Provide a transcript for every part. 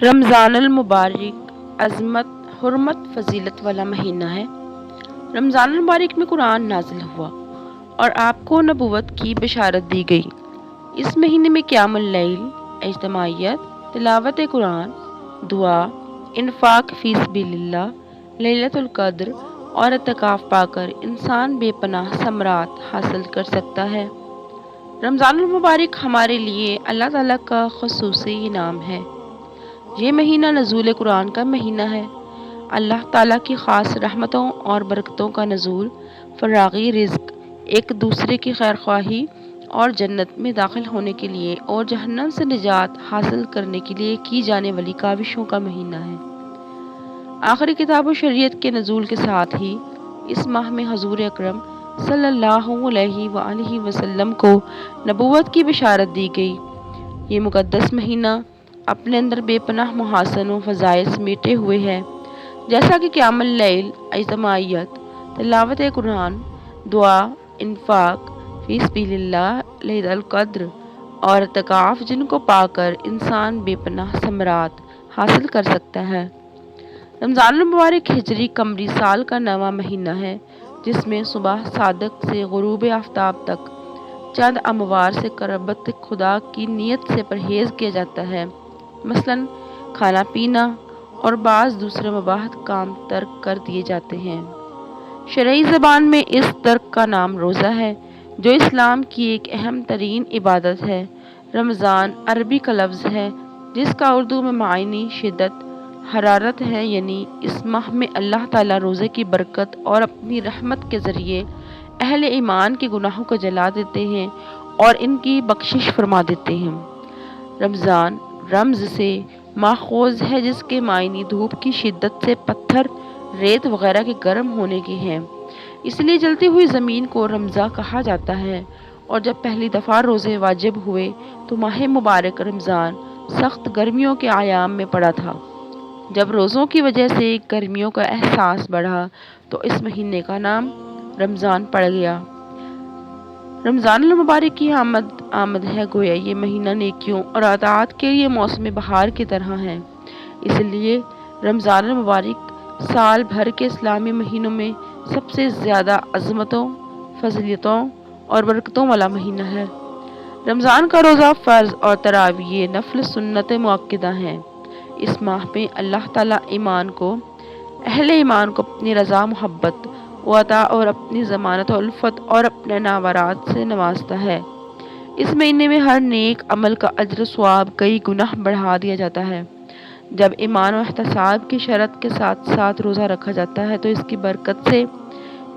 رمضان المبارک عظمت، حرمت، فضیلت والا مہینہ ہے۔ رمضان المبارک میں قرآن نازل ہوا اور آپ کو نبوت کی بشارت دی گئی۔ اس مہینے میں قیام اللیل، اجتماعیت، تلاوت قرآن، دعا، انفاق فی سبیل اللہ، لیلۃ القدر اور اعتکاف پا کر انسان بے پناہ ثمرات حاصل کر سکتا ہے۔ رمضان المبارک ہمارے لیے اللہ تعالیٰ کا خصوصی انعام ہے۔ یہ مہینہ نزول قرآن کا مہینہ ہے۔ اللہ تعالیٰ کی خاص رحمتوں اور برکتوں کا نزول، فراغی رزق، ایک دوسرے کی خیر خواہی اور جنت میں داخل ہونے کے لیے اور جہنم سے نجات حاصل کرنے کے لیے کی جانے والی کاوشوں کا مہینہ ہے۔ آخری کتاب و شریعت کے نزول کے ساتھ ہی اس ماہ میں حضور اکرم صلی اللہ علیہ وآلہ وسلم کو نبوت کی بشارت دی گئی۔ یہ مقدس مہینہ اپنے اندر بے پناہ محاسن و فضائل سمیٹے ہوئے ہے، جیسا کہ قیام اللیل، اجتماعیت، تلاوت قرآن، دعا، انفاق فی سبیل اللہ، لیلۃ القدر اور اعتکاف، جن کو پا کر انسان بے پناہ ثمرات حاصل کر سکتا ہے۔ رمضان المبارک ہجری قمری سال کا 9واں مہینہ ہے، جس میں صبح صادق سے غروب آفتاب تک چند اموار سے قربت خدا کی نیت سے پرہیز کیا جاتا ہے، مثلاً کھانا پینا اور بعض دوسرے مباح کام ترک کر دیے جاتے ہیں۔ شرعی زبان میں اس ترک کا نام روزہ ہے، جو اسلام کی ایک اہم ترین عبادت ہے۔ رمضان عربی کا لفظ ہے جس کا اردو میں معنی شدت، حرارت ہے، یعنی اس ماہ میں اللہ تعالیٰ روزے کی برکت اور اپنی رحمت کے ذریعے اہل ایمان کے گناہوں کو جلا دیتے ہیں اور ان کی بخشش فرما دیتے ہیں۔ رمضان رمز سے ماخوذ ہے، جس کے معنی دھوپ کی شدت سے پتھر، ریت وغیرہ کے گرم ہونے کے ہیں، اس لیے جلتی ہوئی زمین کو رمضاں کہا جاتا ہے۔ اور جب پہلی دفعہ روزے واجب ہوئے تو ماہ مبارک رمضان سخت گرمیوں کے ایام میں پڑا تھا۔ جب روزوں کی وجہ سے گرمیوں کا احساس بڑھا تو اس مہینے کا نام رمضان پڑ گیا۔ رمضان المبارک کی آمد ہے، گویا یہ مہینہ نیکیوں اور اطاعت کے لیے موسم بہار کی طرح ہے۔ اس لیے رمضان المبارک سال بھر کے اسلامی مہینوں میں سب سے زیادہ عظمتوں، فضیلتوں اور برکتوں والا مہینہ ہے۔ رمضان کا روزہ فرض اور تراویح نفل سنت مؤکدہ ہیں۔ اس ماہ میں اللہ تعالیٰ اہل ایمان کو اپنی رضا، محبت و عطا اور اپنی ضمانت و الفت اور اپنے نوارات سے نوازتا ہے۔ اس مہینے میں ہر نیک عمل کا اجر و ثواب کئی گنا بڑھا دیا جاتا ہے۔ جب ایمان و احتساب کی شرط کے ساتھ ساتھ روزہ رکھا جاتا ہے تو اس کی برکت سے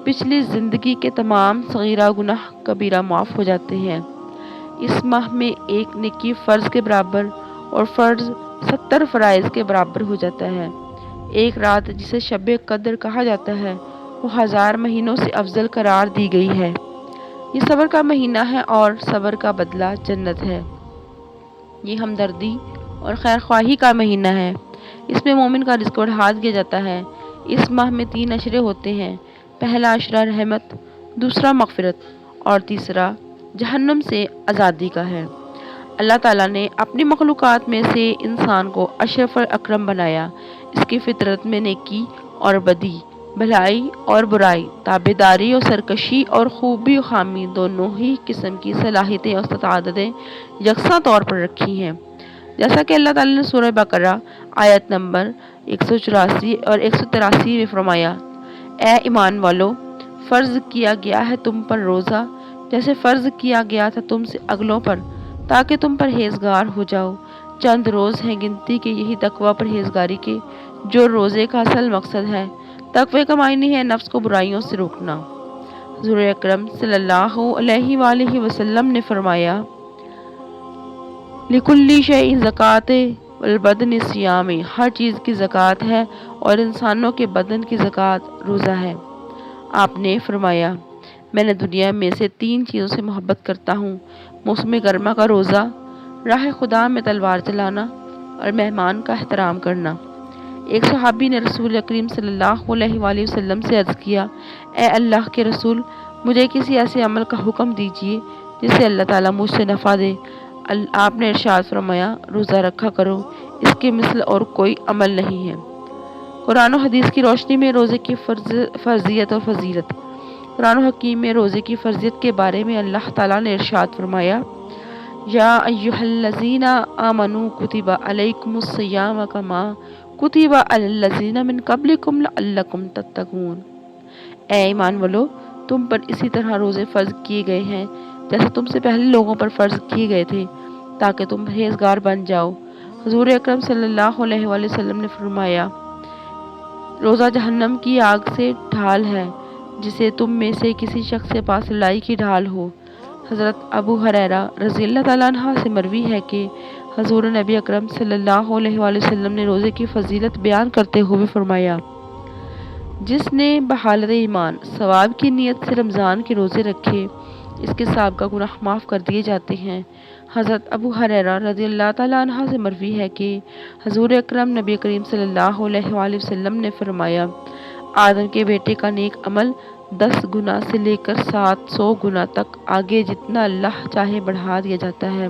پچھلی زندگی کے تمام صغیرہ گناہ کبیرہ معاف ہو جاتے ہیں۔ اس ماہ میں ایک نیکی فرض کے برابر اور فرض 70 فرائض کے برابر ہو جاتا ہے۔ ایک رات جسے شب قدر کہا جاتا ہے، وہ 1000 مہینوں سے افضل قرار دی گئی ہے۔ یہ صبر کا مہینہ ہے اور صبر کا بدلہ جنت ہے۔ یہ ہمدردی اور خیر خواہی کا مہینہ ہے۔ اس میں مومن کا رزق بڑھا دیا جاتا ہے۔ اس ماہ میں 3 عشرے ہوتے ہیں۔ پہلا عشرہ رحمت، دوسرا مغفرت اور تیسرا جہنم سے آزادی کا ہے۔ اللہ تعالیٰ نے اپنی مخلوقات میں سے انسان کو اشرف اور اکرم بنایا۔ اس کی فطرت میں نیکی اور بدی، بھلائی اور برائی، تابعداری اور سرکشی اور خوبی و خامی دونوں ہی قسم کی صلاحیتیں اور استعدادیں یکساں طور پر رکھی ہیں، جیسا کہ اللہ تعالیٰ نے سورہ بقرہ آیت نمبر 184 اور 183 میں فرمایا: اے ایمان والو، فرض کیا گیا ہے تم پر روزہ جیسے فرض کیا گیا تھا تم سے اگلوں پر، تاکہ تم پرہیزگار ہو جاؤ۔ چند روز ہیں گنتی کے، یہی تقویٰ پرہیزگاری کے، جو روزے کا اصل مقصد ہے۔ تقوی کا معنی ہے نفس کو برائیوں سے روکنا۔ حضور اکرم صلی اللہ علیہ وآلہ وسلم نے فرمایا: لِكُلِّ شَيْءٍ زَكَاةٌ وَالْبَدَنِ صِيَامٌ، ہر چیز کی زکوٰۃ ہے اور انسانوں کے بدن کی زکوٰۃ روزہ ہے۔ آپ نے فرمایا: میں نے دنیا میں سے 3 چیزوں سے محبت کرتا ہوں: موسم گرما کا روزہ، راہ خدا میں تلوار چلانا اور مہمان کا احترام کرنا۔ ایک صحابی نے رسول کریم صلی اللہ علیہ وآلہ وسلم سے عرض کیا: اے اللہ کے رسول، مجھے کسی ایسے عمل کا حکم دیجیے جس سے اللہ تعالیٰ مجھ سے نفع دے۔ آپ نے ارشاد فرمایا: روزہ رکھا کرو، اس کے مثل اور کوئی عمل نہیں ہے۔ قرآن و حدیث کی روشنی میں روزے کی فرضیت اور فضیلت۔ قرآن و حکیم میں روزے کی فرضیت کے بارے میں اللہ تعالیٰ نے ارشاد فرمایا، یا ایہا الذین آمنوا کتب علیکم الصیام کما کتب علی الذین من قبلکم لعلکم تتقون۔ اے ایمان والو، تم پر اسی طرح روزے فرض کیے گئے ہیں جیسے تم سے پہلے لوگوں پر فرض کیے گئے تھے تاکہ تم پرہیزگار بن جاؤ۔ حضور اکرم صلی اللہ علیہ وآلہ وسلم نے فرمایا، روزہ جہنم کی آگ سے ڈھال ہے جسے تم میں سے کسی شخص کے پاس لڑائی کی ڈھال ہو۔ حضرت ابو ہریرہ رضی اللہ تعالیٰ عنہ سے مروی ہے کہ حضور نبی اکرم صلی اللہ علیہ وآلہ وسلم نے روزے کی فضیلت بیان کرتے ہوئے فرمایا، جس نے بحالت ایمان ثواب کی نیت سے رمضان کے روزے رکھے اس کے سابقہ گناہ معاف کر دیے جاتے ہیں۔ حضرت ابو ہریرہ رضی اللہ تعالیٰ عنہ سے مروی ہے کہ حضور اکرم نبی کریم صلی اللہ علیہ وآلہ وسلم نے فرمایا، آدم کے بیٹے کا نیک عمل 10 گنا سے لے کر 700 گنا تک آگے جتنا اللہ چاہے بڑھا دیا جاتا ہے۔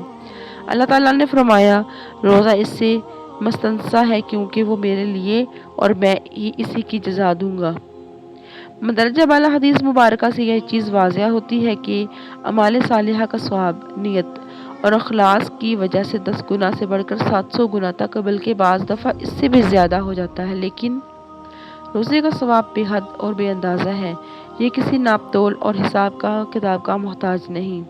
اللہ تعالیٰ نے فرمایا، روزہ اس سے مستثنیٰ ہے کیونکہ وہ میرے لیے اور میں ہی اسی کی جزا دوں گا۔ مندرجہ بالا حدیث مبارکہ سے یہ چیز واضح ہوتی ہے کہ اعمال صالحہ کا ثواب نیت اور اخلاص کی وجہ سے 10 گنا سے بڑھ کر 700 گنا تک بلکہ بعض دفعہ اس سے بھی زیادہ ہو جاتا ہے۔ لیکن روزے کا ثواب بے حد اور بے اندازہ ہے، یہ کسی ناپ تول اور حساب کا کتاب کا محتاج نہیں،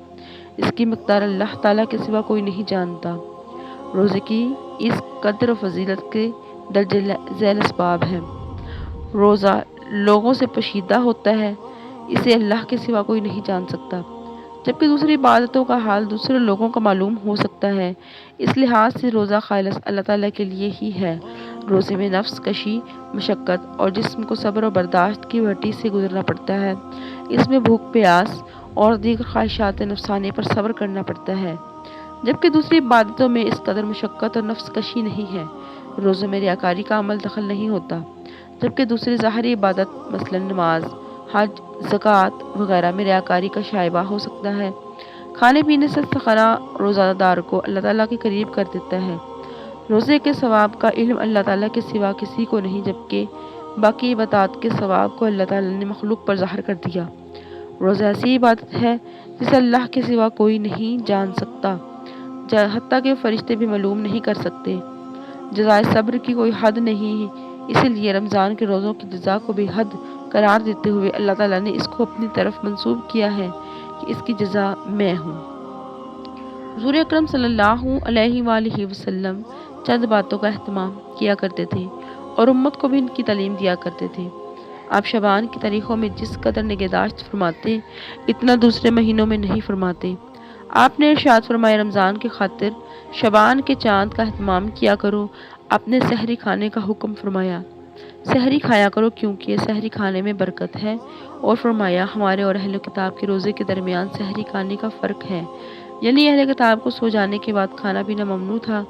اس کی مقدار اللہ تعالیٰ کے سوا کوئی نہیں جانتا۔ روزے کی اس قدر و فضیلت کے درج ذیل اسباب ہیں۔ روزہ لوگوں سے پوشیدہ ہوتا ہے، اسے اللہ کے سوا کوئی نہیں جان سکتا، جبکہ دوسری عبادتوں کا حال دوسرے لوگوں کو معلوم ہو سکتا ہے۔ اس لحاظ سے روزہ خالص اللہ تعالیٰ کے لیے ہی ہے۔ روزے میں نفس کشی، مشقت اور جسم کو صبر و برداشت کی بھٹی سے گزرنا پڑتا ہے۔ اس میں بھوک، پیاس اور دیگر خواہشات نفسانی پر صبر کرنا پڑتا ہے، جبکہ دوسری عبادتوں میں اس قدر مشقت اور نفس کشی نہیں ہے۔ روزوں میں ریاکاری کا عمل دخل نہیں ہوتا، جبکہ دوسری ظاہری عبادت مثلا نماز، حج، زکوٰۃ وغیرہ میں ریاکاری کا شائبہ ہو سکتا ہے۔ کھانے پینے سے سخنا روزہ دار کو اللہ تعالیٰ کے قریب کر دیتا ہے۔ روزے کے ثواب کا علم اللہ تعالیٰ کے سوا کسی کو نہیں، جبکہ باقی عبادات کے ثواب کو اللہ تعالیٰ نے مخلوق پر ظاہر کر دیا۔ روزہ ایسی عبادت ہے جسے اللہ کے سوا کوئی نہیں جان سکتا، حتیٰ کہ فرشتے بھی معلوم نہیں کر سکتے۔ جزائے صبر کی کوئی حد نہیں، اسی لیے رمضان کے روزوں کی جزا کو بے حد قرار دیتے ہوئے اللہ تعالیٰ نے اس کو اپنی طرف منسوب کیا ہے کہ اس کی جزا میں ہوں۔ حضور اکرم صلی اللہ علیہ وآلہ وسلم چند باتوں کا اہتمام کیا کرتے تھے اور امت کو بھی ان کی تعلیم دیا کرتے تھے۔ آپ شعبان کی تاریخوں میں جس قدر نگہداشت فرماتے اتنا دوسرے مہینوں میں نہیں فرماتے۔ آپ نے ارشاد فرمایا، رمضان کی خاطر شعبان کے چاند کا اہتمام کیا کرو۔ آپ نے سحری کھانے کا حکم فرمایا، سحری کھایا کرو کیونکہ سحری کھانے میں برکت ہے، اور فرمایا ہمارے اور اہل کتاب کے روزے کے درمیان سحری کھانے کا فرق ہے، یعنی اہل کتاب کو سو جانے کے بعد کھانا پینا ممنوع تھا۔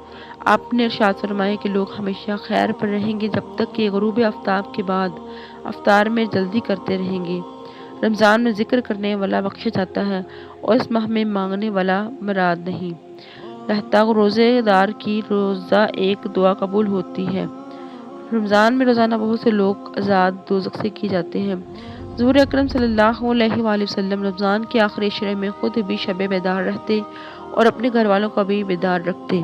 آپ نے ارشاد فرمایا کہ لوگ ہمیشہ خیر پر رہیں گے جب تک کہ غروب آفتاب کے بعد افطار میں جلدی کرتے رہیں گے۔ رمضان میں ذکر کرنے والا بخشا جاتا ہے اور اس ماہ میں مانگنے والا مراد نہیں رہتا۔ روزے دار کی روزہ ایک دعا قبول ہوتی ہے۔ رمضان میں روزانہ بہت سے لوگ آزاد دوزخ سے کیے جاتے ہیں۔ حضور اکرم صلی اللہ علیہ وآلہ وسلم رمضان کے آخری عشرے میں خود بھی شب بیدار رہتے اور اپنے گھر والوں کو بھی بیدار رکھتے۔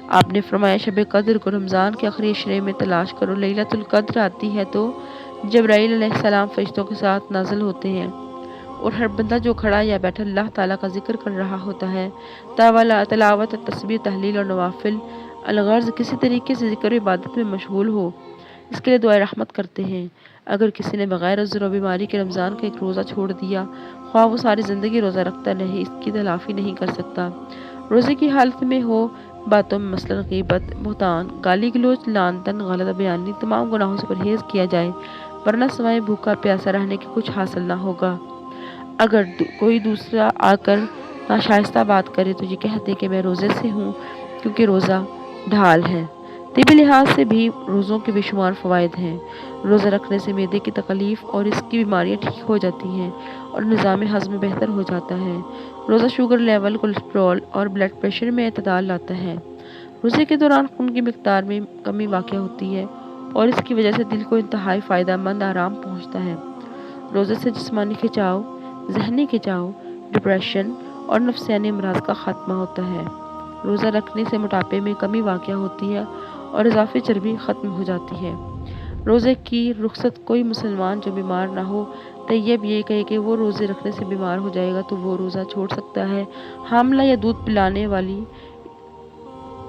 آپ نے فرمایا، شب قدر کو رمضان کے آخری عشرے میں تلاش کرو۔ لیلۃ القدر آتی ہے تو جبرائیل علیہ السلام فرشتوں کے ساتھ نازل ہوتے ہیں اور ہر بندہ جو کھڑا یا بیٹھا اللہ تعالیٰ کا ذکر کر رہا ہوتا ہے، تلاوت، تسبیح، تحلیل اور نوافل الغرض کسی طریقے سے ذکر و عبادت میں مشغول ہو، اس کے لیے دعائے رحمت کرتے ہیں۔ اگر کسی نے بغیر عذر و بیماری کے رمضان کا ایک روزہ چھوڑ دیا، خواہ وہ ساری زندگی روزہ رکھتا رہے، اس کی تلافی نہیں کر سکتا۔ روزے کی حالت میں ہو باتوں میں مثلا غیبت، بہتان، گالی گلوچ، لعن طعن، غلط بیانی، تمام گناہوں سے پرہیز کیا جائے، ورنہ سوائے بھوکا پیاسا رہنے کے کچھ حاصل نہ ہوگا۔ اگر کوئی دوسرا آ کر ناشائستہ بات کرے تو یہ کہہ دے کہ میں روزے سے ہوں، کیونکہ روزہ ڈھال ہے۔ طبی لحاظ سے بھی روزوں کے بے شمار فوائد ہیں۔ روزہ رکھنے سے معدے کی تکلیف اور اس کی بیماریاں ٹھیک ہو جاتی ہیں اور نظام ہضم بہتر ہو جاتا ہے۔ روزہ شوگر لیول، کولیسٹرول اور بلڈ پریشر میں اعتدال لاتا ہے۔ روزے کے دوران خون کی مقدار میں کمی واقع ہوتی ہے اور اس کی وجہ سے دل کو انتہائی فائدہ مند آرام پہنچتا ہے۔ روزے سے جسمانی کھچاؤ، ذہنی کھچاؤ، ڈپریشن اور نفسیانی امراض کا خاتمہ ہوتا ہے۔ روزہ رکھنے سے موٹاپے میں کمی واقع ہوتی ہے اور اضافی چربی ختم ہو جاتی ہے۔ روزے کی رخصت کوئی مسلمان جو بیمار نہ ہو طیب یہ کہے کہ وہ روزے رکھنے سے بیمار ہو جائے گا تو وہ روزہ چھوڑ سکتا ہے۔ حاملہ یا دودھ پلانے والی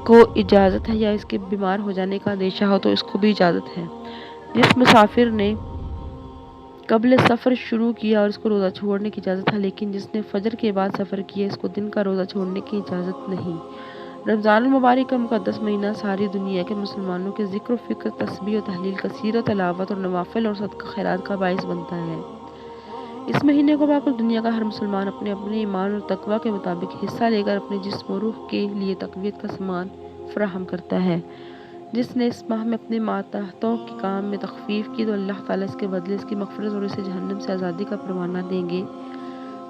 کو اجازت ہے یا اس کے بیمار ہو جانے کا اندیشہ ہو تو اس کو بھی اجازت ہے۔ جس مسافر نے قبل سفر شروع کیا اور اس کو روزہ چھوڑنے کی اجازت ہے، لیکن جس نے فجر کے بعد سفر کیا اس کو دن کا روزہ چھوڑنے کی اجازت نہیں۔ رمضان المبارک کا مقدس مہینہ ساری دنیا کے مسلمانوں کے ذکر و فکر، تسبیح و تحلیل، کثیر و تلاوت اور نوافل اور صدقہ خیرات کا باعث بنتا ہے۔ اس مہینے کو پاک دنیا کا ہر مسلمان اپنے اپنے ایمان اور تقویٰ کے مطابق حصہ لے کر اپنے جسم و روح کے لیے تقویت کا سامان فراہم کرتا ہے۔ جس نے اس ماہ میں اپنے ماتحتوں کے کام میں تخفیف کی تو اللہ تعالیٰ اس کے بدلے اس کی مغفرت اور اسے جہنم سے آزادی کا پروانہ دیں گے۔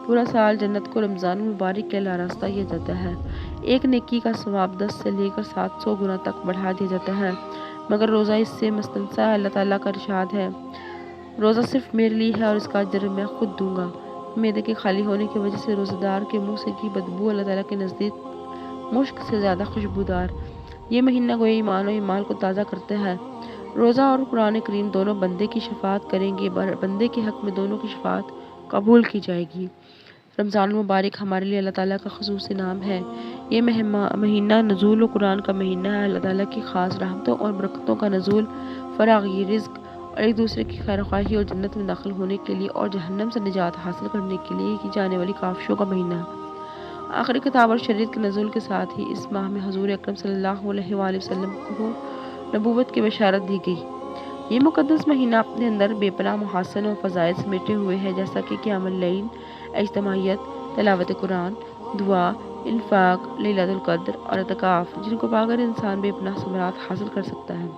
پورا سال جنت کو رمضان المبارک کے لیے آراستہ کیا جاتا ہے۔ ایک نیکی کا ثواب 10 سے لے کر 700 گنا تک بڑھا دیا جاتا ہے، مگر روزہ اس سے مستثنی ہے۔ اللہ تعالیٰ کا ارشاد ہے، روزہ صرف میرے لیے ہے اور اس کا اجر میں خود دوں گا۔ معدے کے خالی ہونے کی وجہ سے روزہ دار کے منہ سے کی بدبو اللہ تعالیٰ کے نزدیک مشک سے زیادہ خوشبودار۔ یہ مہینہ گویا ایمان و ایمال کو تازہ کرتا ہے۔ روزہ اور قرآن کریم دونوں بندے کی شفاعت کریں گے، بندے کے حق میں دونوں کی شفاعت قبول کی جائے گی۔ رمضان المبارک ہمارے لیے اللہ تعالیٰ کا خصوصی نام ہے۔ یہ مہینہ نزول و قرآن کا مہینہ ہے، اللہ تعالیٰ کی خاص رحمتوں اور برکتوں کا نزول، فراغی رزق اور ایک دوسرے کی خیر خواہی اور جنت میں داخل ہونے کے لیے اور جہنم سے نجات حاصل کرنے کے لیے کی جانے والی کاوشوں کا مہینہ ہے۔ آخری کتاب اور شریعت کے نزول کے ساتھ ہی اس ماہ میں حضور اکرم صلی اللہ علیہ وآلہ وسلم کو نبوت کی بشارت دی گئی۔ یہ مقدس مہینہ اپنے اندر بے پناہ محاسن و فضائل سمیٹے ہوئے ہے، جیسا کہ قیام اللیل، اجتماعیت، تلاوت قرآن، دعا، انفاق، لیلۃ القدر اور اعتکاف، جن کو پا کر انسان بے پناہ ثمرات حاصل کر سکتا ہے۔